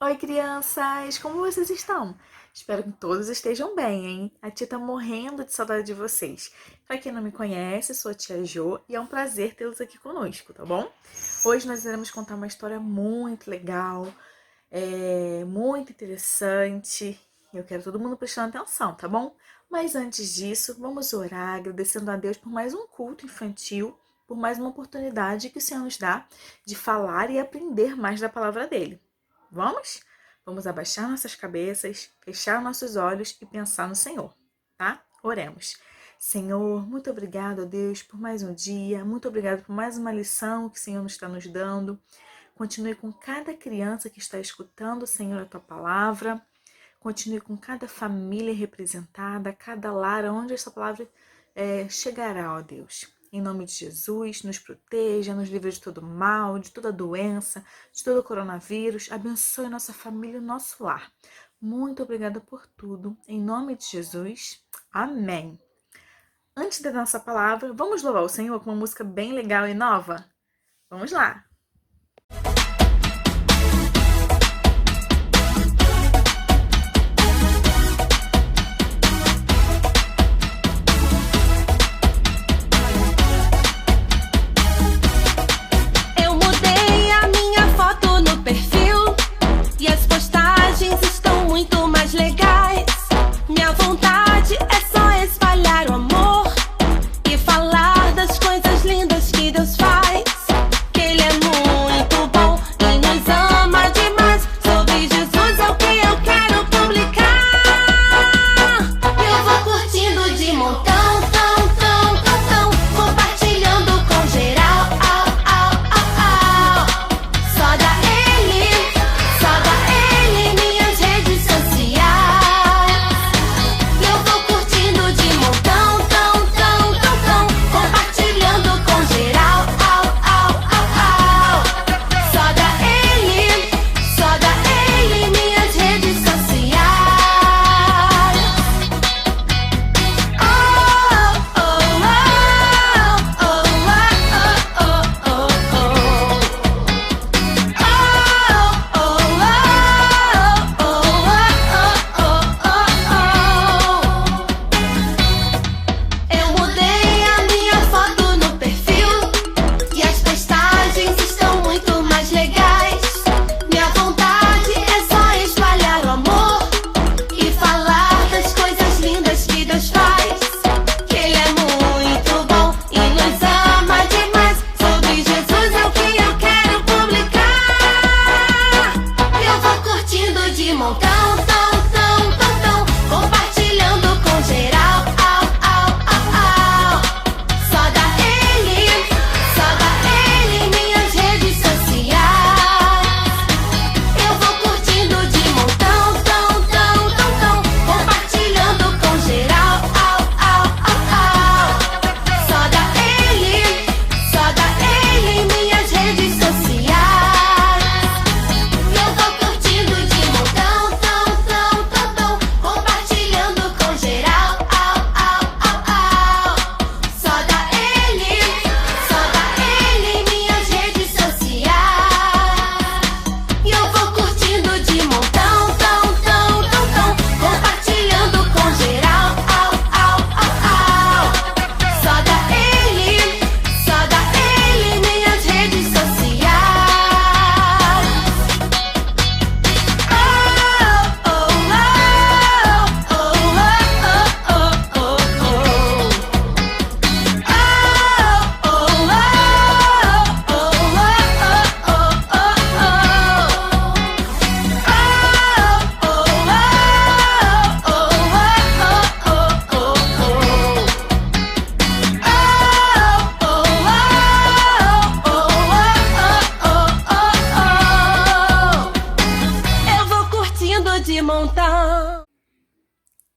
Oi, crianças! Como vocês estão? Espero que todos estejam bem, hein? A tia tá morrendo de saudade de vocês. Pra quem não me conhece, sou a tia Jo e é um prazer tê-los aqui conosco, tá bom? Hoje nós iremos contar uma história muito legal, muito interessante. Eu quero todo mundo prestando atenção, tá bom? Mas antes disso, vamos orar agradecendo a Deus por mais um culto infantil, por mais uma oportunidade que o Senhor nos dá de falar e aprender mais da palavra dele. Vamos? Vamos abaixar nossas cabeças, fechar nossos olhos e pensar no Senhor, tá? Oremos. Senhor, muito obrigado, Deus, por mais um dia, muito obrigado por mais uma lição que o Senhor nos está nos dando. Continue com cada criança que está escutando, Senhor, a tua palavra. Continue com cada família representada, cada lar onde essa palavra chegará, ó Deus. Em nome de Jesus, nos proteja, nos livre de todo mal, de toda doença, de todo coronavírus. Abençoe nossa família e nosso lar. Muito obrigada por tudo. Em nome de Jesus. Amém. Antes da nossa palavra, vamos louvar o Senhor com uma música bem legal e nova? Vamos lá!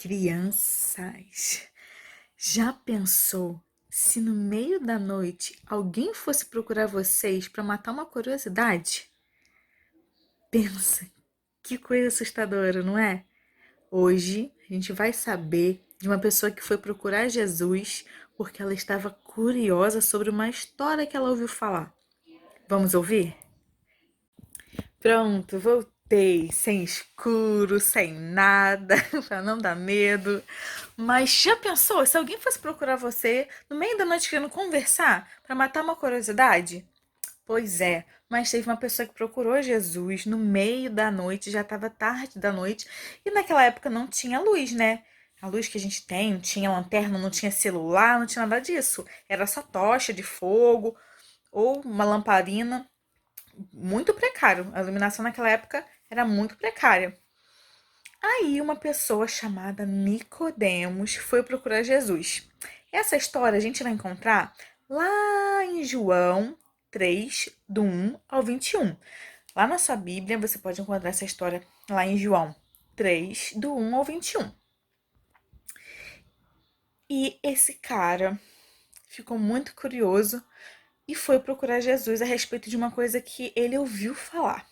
Crianças, já pensou se no meio da noite alguém fosse procurar vocês para matar uma curiosidade? Pensa, que coisa assustadora, não é? Hoje a gente vai saber de uma pessoa que foi procurar Jesus porque ela estava curiosa sobre uma história que ela ouviu falar. Vamos ouvir? Pronto, voltei. voltei sem escuro, sem nada, pra não dar medo. Mas já pensou se alguém fosse procurar você no meio da noite querendo conversar pra matar uma curiosidade? Pois é, mas teve uma pessoa que procurou Jesus no meio da noite, já estava tarde da noite, e naquela época não tinha luz, né? A luz que a gente tem, não tinha lanterna, não tinha celular, não tinha nada disso. Era só tocha de fogo ou uma lamparina, muito precário. A iluminação naquela época era muito precária. Aí uma pessoa chamada Nicodemos foi procurar Jesus. Essa história a gente vai encontrar lá em João 3, do 1 ao 21. Lá na sua Bíblia você pode encontrar essa história lá em João 3, do 1 ao 21. E esse cara ficou muito curioso e foi procurar Jesus a respeito de uma coisa que ele ouviu falar.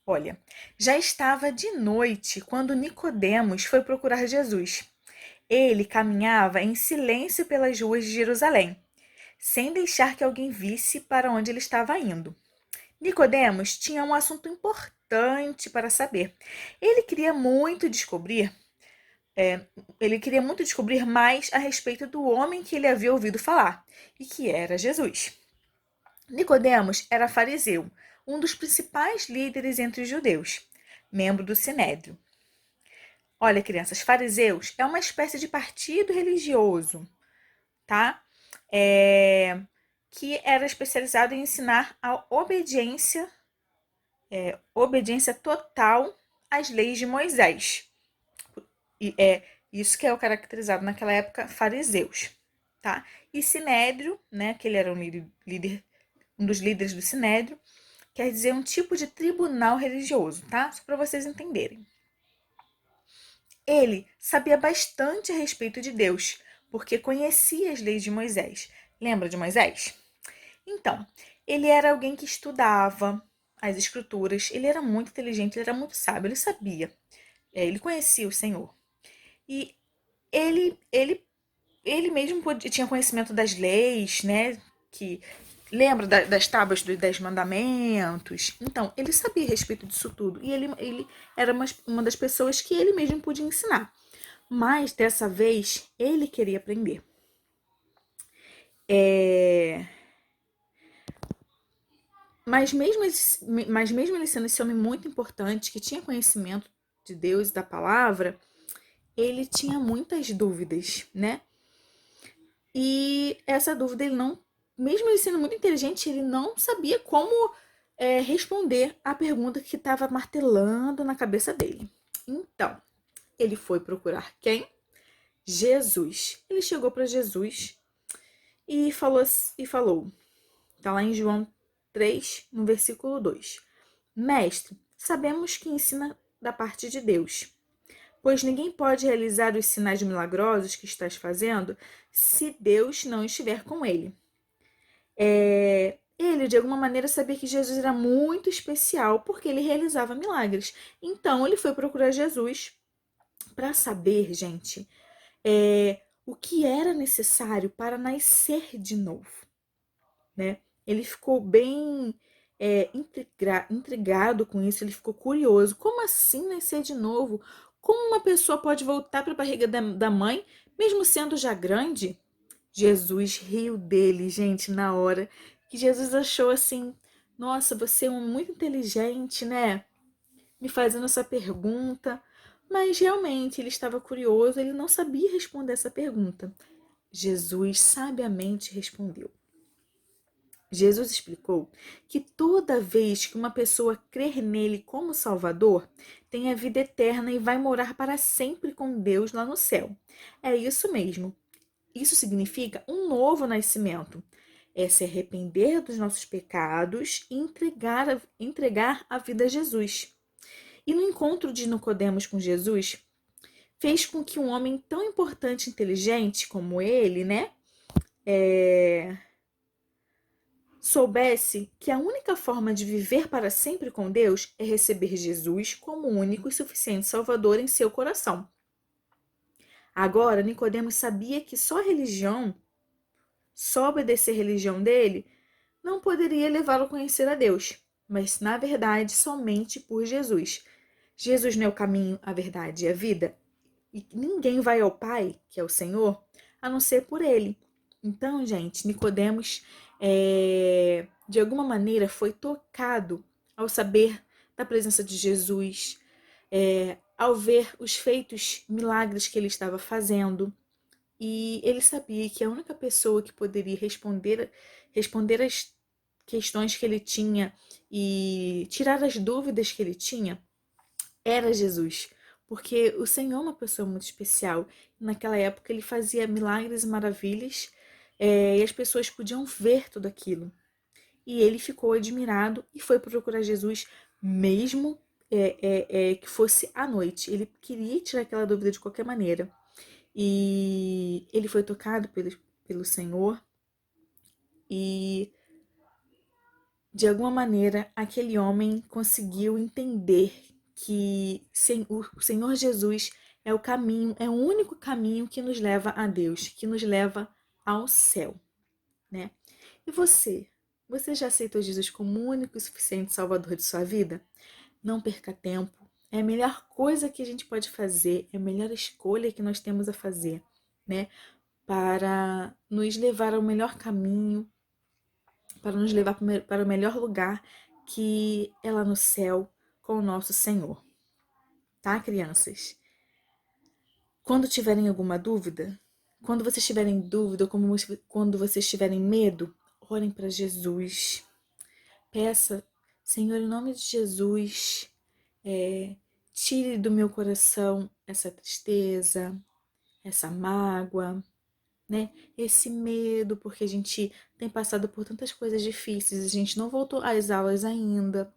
Olha, já estava de noite quando Nicodemos foi procurar Jesus. Ele caminhava em silêncio pelas ruas de Jerusalém, sem deixar que alguém visse para onde ele estava indo. Nicodemos tinha um assunto importante para saber. Ele queria muito descobrir, ele queria muito descobrir mais a respeito do homem que ele havia ouvido falar, e que era Jesus. Nicodemos era fariseu, um dos principais líderes entre os judeus, membro do Sinédrio. Olha, crianças, fariseus é uma espécie de partido religioso, tá? É, que era especializado em ensinar a obediência total às leis de Moisés. E é isso que é o caracterizado naquela época fariseus, tá? E Sinédrio, né, que ele era um dos líderes do Sinédrio, quer dizer um tipo de tribunal religioso, tá? Só para vocês entenderem. Ele sabia bastante a respeito de Deus, porque conhecia as leis de Moisés. Lembra de Moisés? Então, ele era alguém que estudava as escrituras, ele era muito inteligente, ele era muito sábio, ele sabia, ele conhecia o Senhor. E ele, ele, ele mesmo tinha conhecimento das leis, né? Que lembra das tábuas dos 10 mandamentos. Então, ele sabia a respeito disso tudo. E ele era uma das pessoas que ele mesmo podia ensinar. Mas dessa vez ele queria aprender. Mas mesmo ele sendo esse homem muito importante, que tinha conhecimento de Deus e da palavra, ele tinha muitas dúvidas, né? E essa dúvida ele não, mesmo ele sendo muito inteligente, ele não sabia como responder à pergunta que estava martelando na cabeça dele. Então, ele foi procurar quem? Jesus. Ele chegou para Jesus e falou, está lá em João 3, no versículo 2. Mestre, sabemos que ensina da parte de Deus, pois ninguém pode realizar os sinais milagrosos que estás fazendo se Deus não estiver com ele. Ele, de alguma maneira, sabia que Jesus era muito especial porque ele realizava milagres. Então, ele foi procurar Jesus para saber, gente, o que era necessário para nascer de novo, né? Ele ficou bem intrigado com isso, ele ficou curioso. Como assim nascer de novo? Como uma pessoa pode voltar para a barriga da mãe, mesmo sendo já grande? Jesus riu dele, gente, na hora. Que Jesus achou assim: nossa, você é um muito inteligente, né? Me fazendo essa pergunta. Mas realmente ele estava curioso, ele não sabia responder essa pergunta. Jesus sabiamente respondeu. Jesus explicou que toda vez que uma pessoa crer nele como Salvador, tem a vida eterna e vai morar para sempre com Deus lá no céu. É isso mesmo. Isso significa um novo nascimento. É se arrepender dos nossos pecados e entregar a vida a Jesus. E no encontro de Nicodemos com Jesus, fez com que um homem tão importante e inteligente como ele, né? Soubesse que a única forma de viver para sempre com Deus é receber Jesus como único e suficiente Salvador em seu coração. Agora, Nicodemos sabia que só obedecer a religião dele, não poderia levá-lo a conhecer a Deus. mas na verdade somente por Jesus. Jesus não é o caminho, a verdade e a vida, e ninguém vai ao Pai, que é o Senhor, a não ser por Ele. Então, gente, Nicodemos, de alguma maneira, foi tocado ao saber da presença de Jesus, ao ver os feitos, milagres que ele estava fazendo. E ele sabia que a única pessoa que poderia responder as questões que ele tinha e tirar as dúvidas que ele tinha era Jesus. Porque o Senhor é uma pessoa muito especial. Naquela época ele fazia milagres e maravilhas, e as pessoas podiam ver tudo aquilo. E ele ficou admirado e foi procurar Jesus mesmo que fosse à noite. Ele queria tirar aquela dúvida de qualquer maneira. E ele foi tocado pelo Senhor e, de alguma maneira, aquele homem conseguiu entender que o Senhor Jesus é o caminho, é o único caminho que nos leva a Deus, que nos leva ao céu, né? E você? Você já aceitou Jesus como o único e suficiente Salvador de sua vida? Não perca tempo. É a melhor coisa que a gente pode fazer, é a melhor escolha que nós temos a fazer, né? Para nos levar ao melhor caminho, para nos levar para o melhor lugar, que é lá no céu com o nosso Senhor. Tá, crianças? Quando tiverem alguma dúvida, quando vocês tiverem dúvida, ou quando vocês tiverem medo, orem para Jesus. Peça, Senhor, em nome de Jesus, tire do meu coração essa tristeza, essa mágoa, né? Esse medo, porque a gente tem passado por tantas coisas difíceis, a gente não voltou às aulas ainda,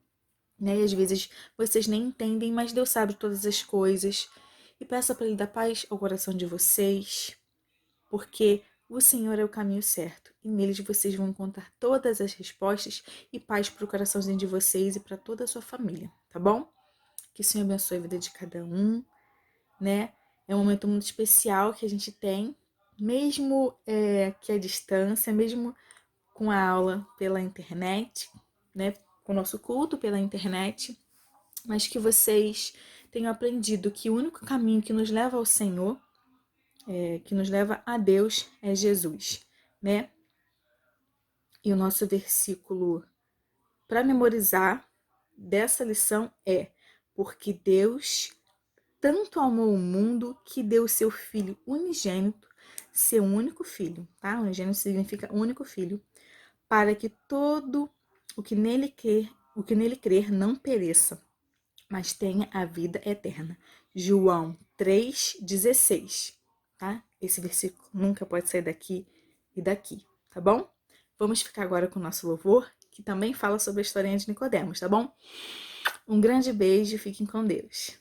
né? E às vezes vocês nem entendem, mas Deus sabe todas as coisas. E peça para Ele dar paz ao coração de vocês, porque o Senhor é o caminho certo, e neles vocês vão encontrar todas as respostas e paz para o coraçãozinho de vocês e para toda a sua família, tá bom? Que o Senhor abençoe a vida de cada um, né? É um momento muito especial que a gente tem, mesmo que à distância, mesmo com a aula pela internet, né? Com o nosso culto pela internet, mas que vocês tenham aprendido que o único caminho que nos leva ao Senhor, que nos leva a Deus, é Jesus, né? E o nosso versículo para memorizar dessa lição é: porque Deus tanto amou o mundo que deu o seu Filho unigênito, seu único filho, tá? Unigênito significa único filho, para que todo o que nele crer não pereça, mas tenha a vida eterna. João 3,16, tá? Esse versículo nunca pode sair daqui e daqui, tá bom? Vamos ficar agora com o nosso louvor, que também fala sobre a historinha de Nicodemos, tá bom? Um grande beijo e fiquem com Deus.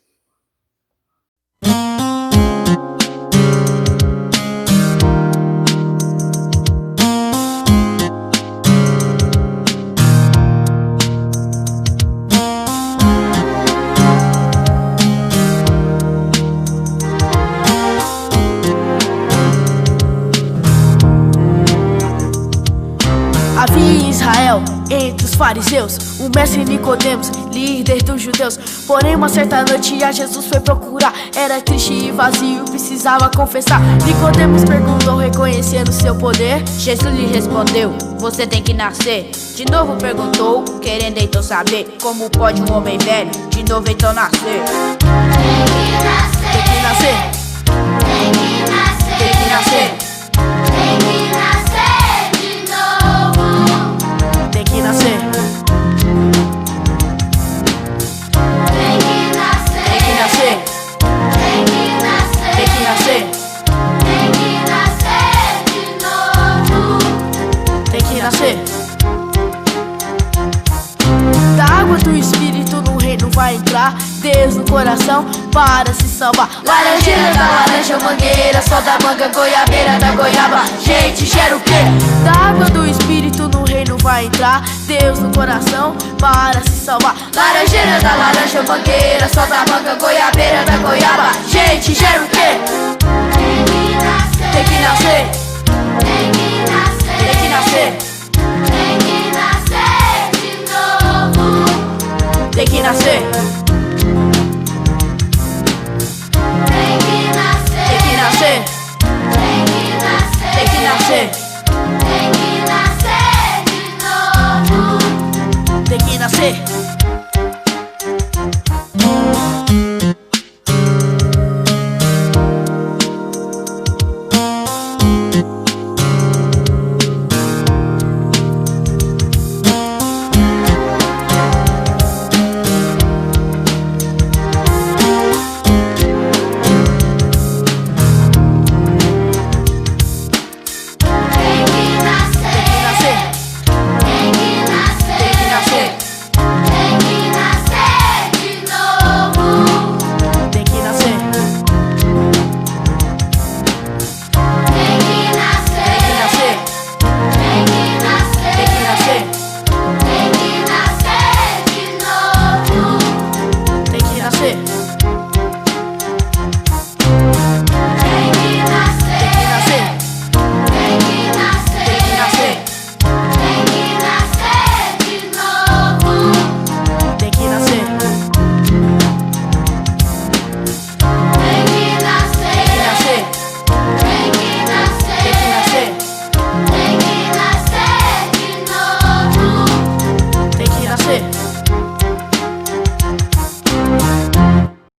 Havia em Israel, entre os fariseus, o mestre Nicodemos, líder dos judeus. Porém uma certa noite a Jesus foi procurar. Era triste e vazio, precisava confessar. Nicodemos perguntou, reconhecendo seu poder. Jesus lhe respondeu: você tem que nascer. De novo perguntou, querendo então saber: como pode um homem velho de novo então nascer? Tem que nascer, tem que nascer, tem que nascer, tem que nascer, tem que nascer de novo. Tem que nascer, tem que nascer, tem que nascer, tem que nascer, tem que nascer, tem que nascer de novo. Tem que nascer. Da água do Espírito no reino vai entrar. Deus no coração para se salvar. Laranjeira da laranja, mangueira, só da manga, goiabeira da goiaba. Gente, cheira o quê? Da água do Espírito no reino vai entrar. Deus no coração para se salvar. Laranjeira da laranja, mangueira, só da manga, goiabeira da goiaba. Gente, cheira o quê? Tem que nascer, tem que nascer, tem que nascer, tem que nascer, tem que nascer de novo. tem que nascer. Tem que nascer. Tem que nascer.